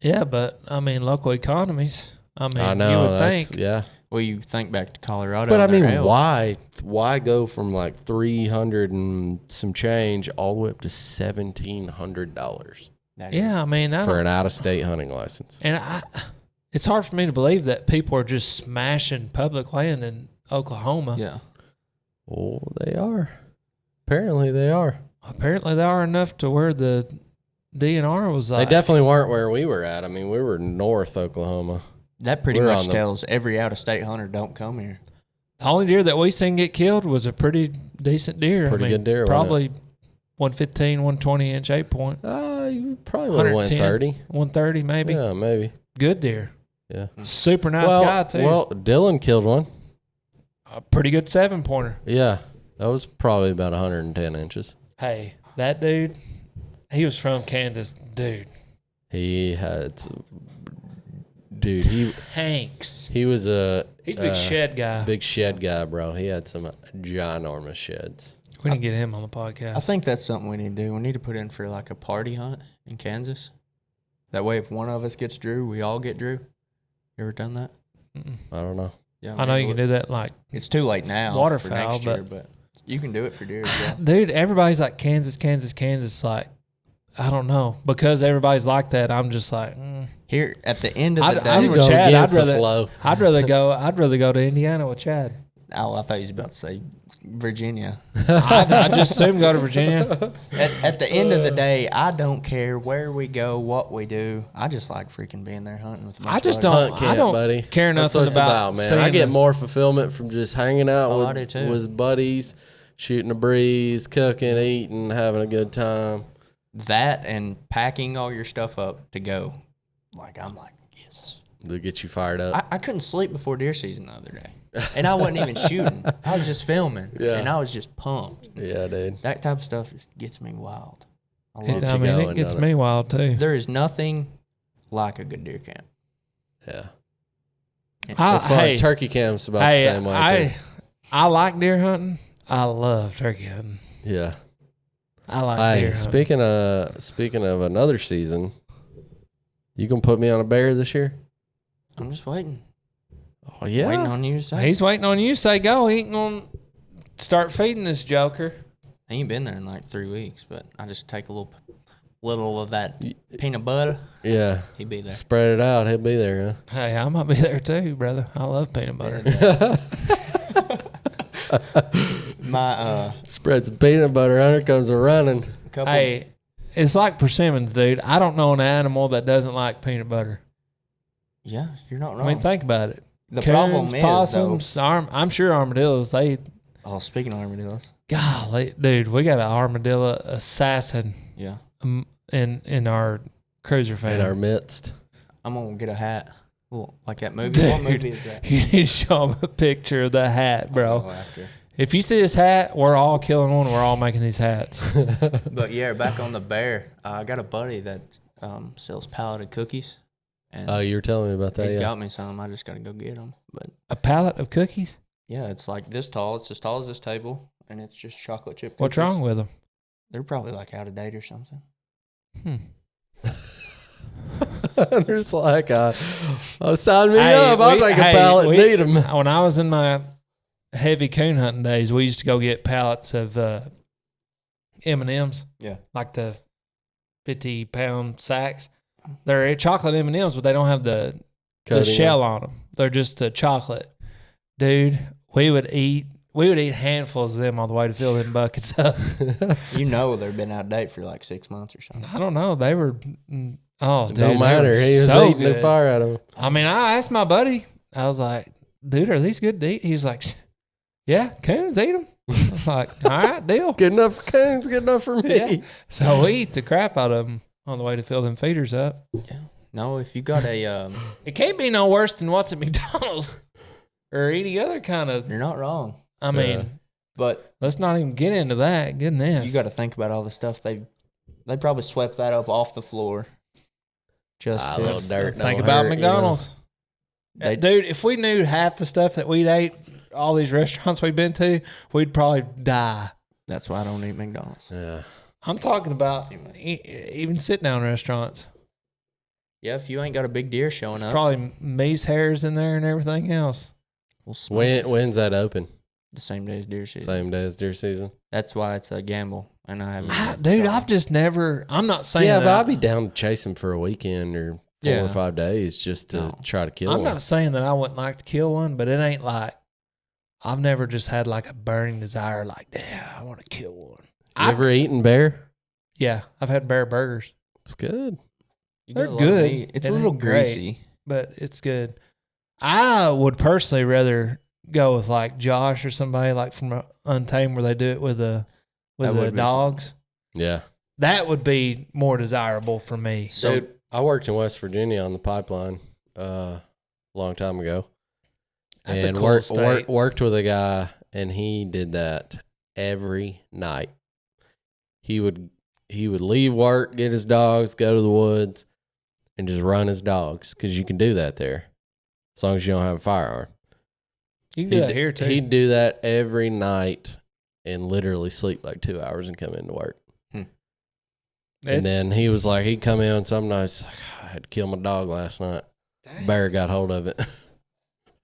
Yeah, but I mean, local economies. I mean, I know. you would that's, think. yeah. Well, you think back to Colorado. But I and their mean, elk. why go from like 300 and some change all the way up to $1,700 That Yeah, I mean, for an out-of-state hunting license? and it's hard for me to believe that people are just smashing public land in Oklahoma. Yeah. Oh, they are. Apparently they are. Apparently, they are enough to where the DNR was like. They definitely weren't where we were at. I mean, we were north Oklahoma. That pretty We're much on the- tells every out-of-state hunter don't come here. The only deer that we seen get killed was a pretty decent deer. Pretty good deer, wasn't Probably 115, 120 inch 8-point. You probably would have went 110, 30. 130 maybe. Yeah, maybe. Good deer. Yeah. Super nice guy too. Well, Dylan killed one. A pretty good 7-pointer. Yeah, that was probably about 110 inches. Hey, that dude, he was from Kansas. Dude. He had, dude. Hanks. He was a He's a big shed guy. big shed guy, bro. He had some ginormous sheds. We need to get him on the podcast. I think that's something we need to do. We need to put in for like a party hunt in Kansas. That way, if one of us gets Drew, we all get Drew. You ever done that? I don't know. Yeah, I know you can do that. Like, It's too late now Waterfowl, for next year, but- but you can do it for deer as well. dude, everybody's like Kansas, Kansas, Kansas. Like, I don't know, because everybody's like that. I'm just like, Here at the end of the I'm day, with Go Chad. against the flow. I'd rather go to Indiana with Chad. oh, I thought you was about to say Virginia. I just assume go to Virginia. At the end of the day, I don't care where we go, what we do. I just like freaking being there hunting with my I just buddies. don't. Hunt camp, I don't buddy. care That's nothing what it's about man. seeing I get the- more fulfillment from just hanging out Oh, I do too. with buddies, shooting a breeze, cooking, eating, having a good time. that and packing all your stuff up to go. Like, I'm like, yes. To get you fired up. I couldn't sleep before deer season the other day. And I wasn't even shooting. I was just filming. Yeah. And I was just pumped. Yeah, dude. That type of stuff just gets me wild. I love Get it. I you mean, going, it gets don't me wild too. There is nothing like a good deer camp. Yeah. That's fine. Turkey camp's about the same way too. I like deer hunting. I love turkey hunting. Yeah. I like deer hunting. Speaking of another season, you gonna put me on a bear this year? I'm just waiting. Oh yeah. Waiting on you to say. He's waiting on you to say go. He ain't gonna start feeding this joker. He ain't been there in like 3 weeks, but I just take a little of that peanut butter. Yeah. He'd be there. Spread it out. He'll be there, huh? Hey, I might be there too, brother. I love peanut butter. Spread some peanut butter. Under comes a running. Hey, it's like persimmons, dude. I don't know an animal that doesn't like peanut butter. Yeah, you're not wrong. I mean, think about it. The Coons, problem is, possums, I'm sure armadillos. Speaking of armadillos. Golly, dude, we got an armadillo assassin. Yeah. In our CRÜZR family. In our midst. I'm gonna get a hat. Well, like that movie. Dude, what movie is that? You need to show him a picture of the hat, bro. If you see this hat, we're all killing one. We're all making these hats. But yeah, back on the bear. I got a buddy that sells palleted cookies. And you were telling me about that. He's got me some. I just got to go get them. But a pallet of cookies? Yeah, it's like this tall. It's as tall as this table, and it's just chocolate chip cookies. What's wrong with them? They're probably like out of date or something. There's like sign me up. I'll take a pallet. Need them. When I was in my heavy coon hunting days, we used to go get pallets of M&Ms. Yeah, like the 50-pound sacks. They're chocolate M&Ms, but they don't have the shell on them. They're just chocolate. Dude, we would eat handfuls of them on the way to fill them buckets up. You know they've been out of date for like 6 months or something. I don't know. They were, dude. Don't matter. He was eating the fire out of them. I mean, I asked my buddy. I was like, dude, are these good to eat? He was like, yeah, coons eat them. I was like, all right, deal. Good enough for coons, good enough for me. Yeah. So we eat the crap out of them on the way to fill them feeders up. Yeah. No, if you got a... it can't be no worse than what's at McDonald's or any other kind of... You're not wrong. I mean... But... Let's not even get into that. Goodness. You got to think about all the stuff they probably swept that up off the floor. Just a little dirt. Think about McDonald's. You know? Dude, if we knew half the stuff that we'd ate, all these restaurants we've been to, we'd probably die. That's why I don't eat McDonald's. Yeah. I'm talking about even sit-down restaurants. Yeah, if you ain't got a big deer showing up. Probably me's hairs in there and everything else. When's that open? The same day as deer season. Same day as deer season. That's why it's a gamble. And I haven't. Dude, I've just never. I'm not saying. Yeah, but I'd be down to chase him for a weekend or 4 or 5 days just to try to kill one. I'm not saying that I wouldn't like to kill one, but it ain't like I've never just had like a burning desire. Like, yeah, I want to kill one. You ever eaten bear? Yeah, I've had bear burgers. It's good. They're good. It's a little greasy, but it's good. I would personally rather go with like Josh or somebody like from Untamed where they do it with the dogs. Yeah. That would be more desirable for me. So, dude, I worked in West Virginia on the pipeline a long time ago. That's a cool state. Worked with a guy, and he did that every night. He would leave work, get his dogs, go to the woods, and just run his dogs because you can do that there as long as you don't have a firearm. You can do that here too. He'd do that every night and literally sleep like 2 hours and come into work. And then he was like, he'd come in some nights, like, I had to kill my dog last night. Dang. Bear got hold of it.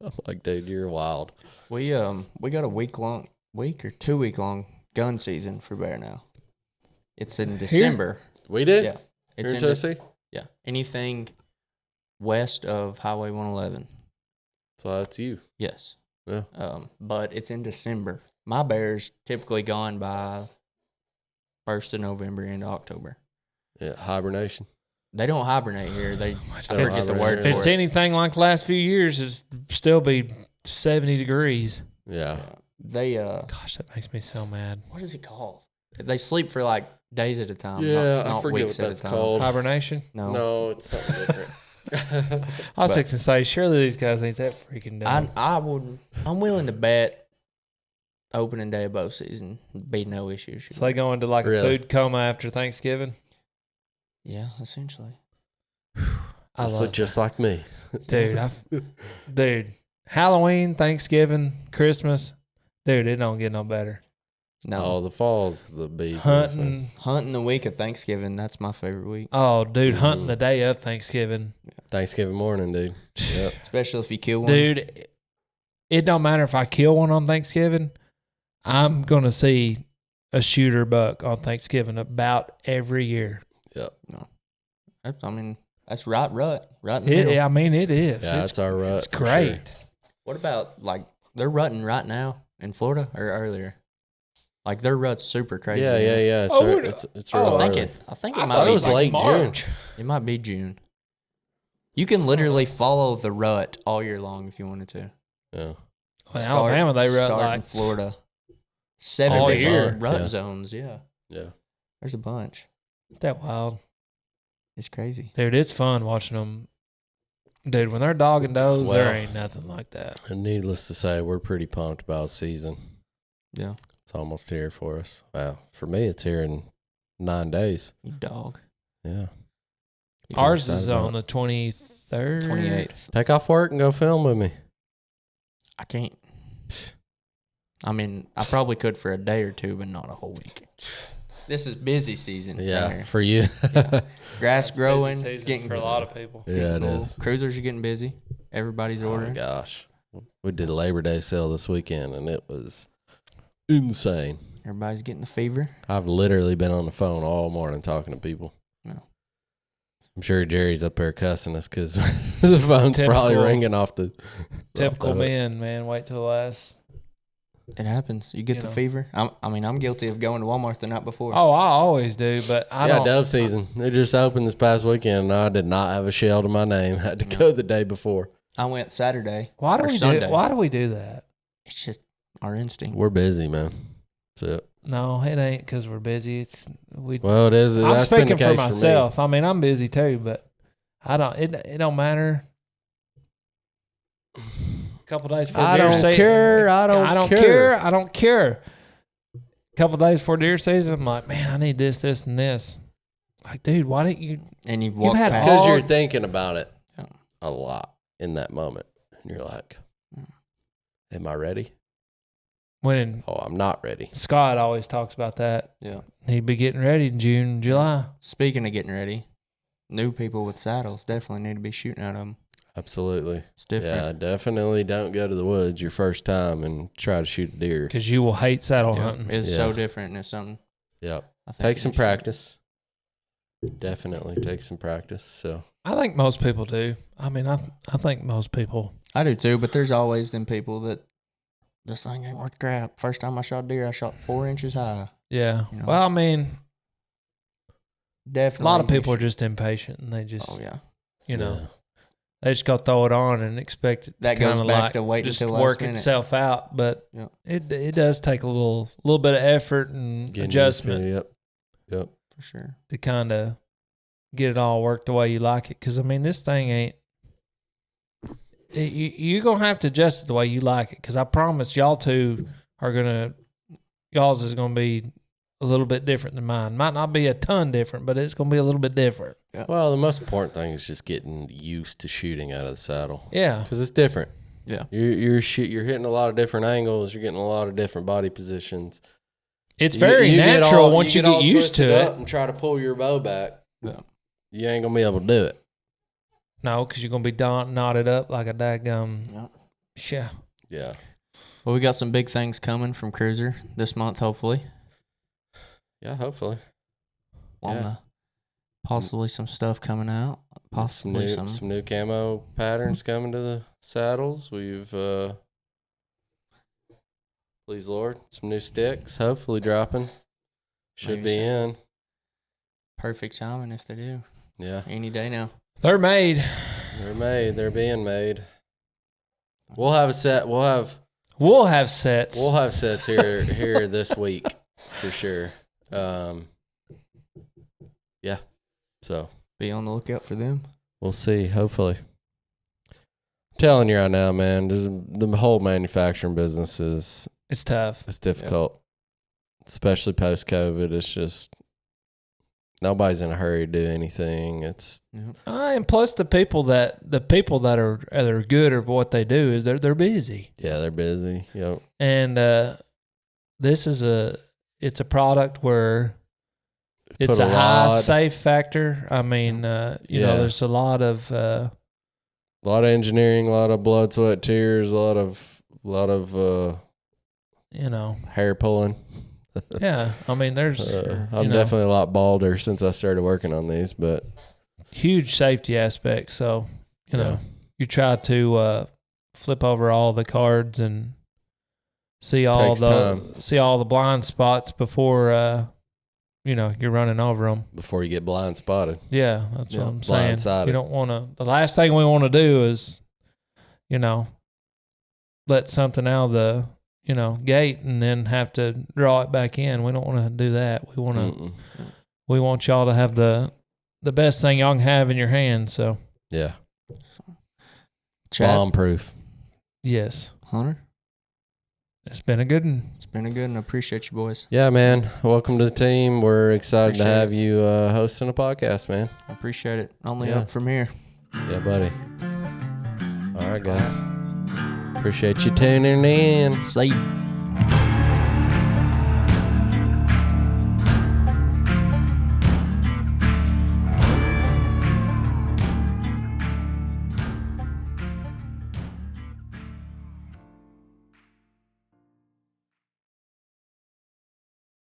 I'm like, dude, you're wild. We got a week or 2 week long gun season for bear now. It's in December. We did? Yeah. It's here in Tennessee? Yeah. Anything west of Highway 111. So that's you. Yes. Yeah. But it's in December. My bear's typically gone by 1st of November into October. Yeah, hibernation. They don't hibernate here. I forget the word if for it's it. anything like the last few years, it'd still be 70 degrees. Yeah. They gosh, that makes me so mad. What is it called? They sleep for like days at a time. Yeah, not I forget weeks what at that's a time. called. Hibernation? No, it's something different. I was fixing to say, surely these guys ain't that freaking dumb. I'm willing to bet opening day of bow season be no issue. So they go into like a food coma after Thanksgiving? Yeah, essentially. I This love look just like me. dude. Dude, Halloween, Thanksgiving, Christmas, dude, it don't get no better. No. Oh, the fall's the bees. knees, man. Hunting the week of Thanksgiving, that's my favorite week. Oh, dude, hunting the day of Thanksgiving. Thanksgiving morning, dude. Yep. Especially if you kill one. Dude, it don't matter if I kill one on Thanksgiving. I'm going to see a shooter buck on Thanksgiving about every year. Yep. No. That's right in the middle. I mean, it is. Yeah, it's our rut. It's for great. sure. What about, like, they're rutting right now in Florida or earlier? Like, their rut's super crazy. Yeah. It's Oh, it's real I early. think it I might thought be it was late March. June. It might be June. You can literally follow the rut all year long if you wanted to. Yeah. Well, in Alabama, they rut start in like Florida. 7 all different year. rut Yeah. zones. Yeah, Yeah. there's a bunch. that wild. It's crazy. Dude, it's fun watching them. Dude, when they're dogging does, Well, there ain't nothing like that. And needless to say, we're pretty pumped about season. Yeah, It's almost here for us. Wow. For me, it's here in 9 days. you dog. Yeah. Ours excited is about on the 23rd. 28th. Take off work and go film with me. I can't. I mean, I probably could for a day or two, but not a whole week. This is busy season. right Yeah, here. for you. Grass growing. Busy It's season getting for a lot of people. Yeah, it cool. is. Cruisers are getting busy. Everybody's Oh my ordering. gosh. We did a Labor Day sale this weekend and it was insane. Everybody's getting the fever. I've literally been on the phone all morning talking to people. No. I'm sure Jerry's up there cussing us because the phone's probably Typical- ringing off the Typical off the hook. men, man. Wait till the last. It happens. You get You the know. fever. I'm guilty of going to Walmart the night before. Oh, I always do, but I Yeah, don't. dove season. They just opened this past weekend and I did not have a shell to my name. Had to go the day before. I went Saturday. Why do or we Sunday. do? Why do we do that? It's just our instinct. We're busy, man. That's it. No, it ain't because we're busy. It's we. Well, it is. I'm That's been the speaking for case myself. I mean, I'm busy too, but I don't. It don't matter. A couple days before I deer don't season, care. I don't care. I don't care. A couple days before deer season, I'm like, man, I need this, this, and this. Like, dude, why didn't you? And you've walked had past. Because all- you're thinking about it Yeah. a lot in that moment. And you're like, am I ready? When Oh, I'm not ready. Scott always talks about that. Yeah. He'd be getting ready in June, July. Speaking of getting ready, new people with saddles definitely need to be shooting out of them. Absolutely. It's different. Yeah, definitely don't go to the woods your first time and try to shoot a deer. Because you will hate saddle Yeah. hunting. It's so Yeah. different, and it's something. Yep. I think Take you some should- practice. Definitely take some practice. So I think most people do. I mean, I think most people. I do too, but there's always them people that this thing ain't worth crap. First time I shot deer, I shot 4 inches high. Yeah. You know. Well, I mean, a Definitely. lot of people are just impatient and they just, Oh yeah. you know, yeah. they just go throw it on and expect it That to goes kind of back like to waiting just till last work minute. itself out. But Yeah. it does take a little bit of effort and Getting used to adjustment it. Yep. For sure. to kind of get it all worked the way you like it. Because I mean, this thing ain't. You're gonna have to adjust it the way you like it. Because I promise y'all two are gonna. Y'all's is gonna be a little bit different than mine. Might not be a ton different, but it's gonna be a little bit different. Well, the most important thing is just getting used to shooting out of the saddle Yeah. because it's different. Yeah. You're hitting a lot of different angles. You're getting a lot of different body positions. It's very natural once you get all used to twisted up it. and try to pull your bow back. Yeah. You ain't gonna be able to do it. No, because you're gonna be knotted up like a daggum. Yeah. Yeah. Yeah. Well, we got some big things coming from CRÜZR this month, hopefully. Yeah. Hopefully. On Yeah. the, possibly some stuff coming out. Possibly some. some new camo patterns coming to the saddles. We've please Lord, some new sticks hopefully dropping. Should Maybe be so. in. Perfect timing if they do. Yeah. Any day now. They're made. They're made. They're being made. We'll have a set. We'll have sets. sets here this week for sure. Yeah. So Be on the lookout for them. we'll see. Hopefully. I'm telling you right now, man. The whole manufacturing business It's tough. it's difficult, especially post COVID. It's just nobody's in a hurry to do anything. It's And plus the people that are good at what they do is they're busy. yeah, they're busy. Yep. And this is it's a product where it's Put a a high lot- safe factor. I mean, you know, there's a lot of engineering, a lot of blood, sweat, tears, a lot of you know, hair pulling. yeah. I mean, there's I'm definitely a lot balder since I started working on these, but huge safety aspects. So, you know, Yeah. you try to flip over all the cards and see all Takes time. the blind spots before you know, you're running over them. before you get blind spotted. Yeah, that's what I'm saying. Blindsided. You don't want to. The last thing we want to do is, you know, let something out of the, you know, gate and then have to draw it back in. We don't want to do that. We want to. We want y'all to have the best thing y'all can have in your hands. So Yeah. Chad, Bomb proof. yes, Hunter, it's been a good one. it's been a good one. I appreciate you boys. Yeah, man. Welcome to the team. We're excited to Appreciate have you hosting a podcast, man. I appreciate it. Only Yeah. up from here. Yeah, buddy. All right, guys. Appreciate you tuning in. See you.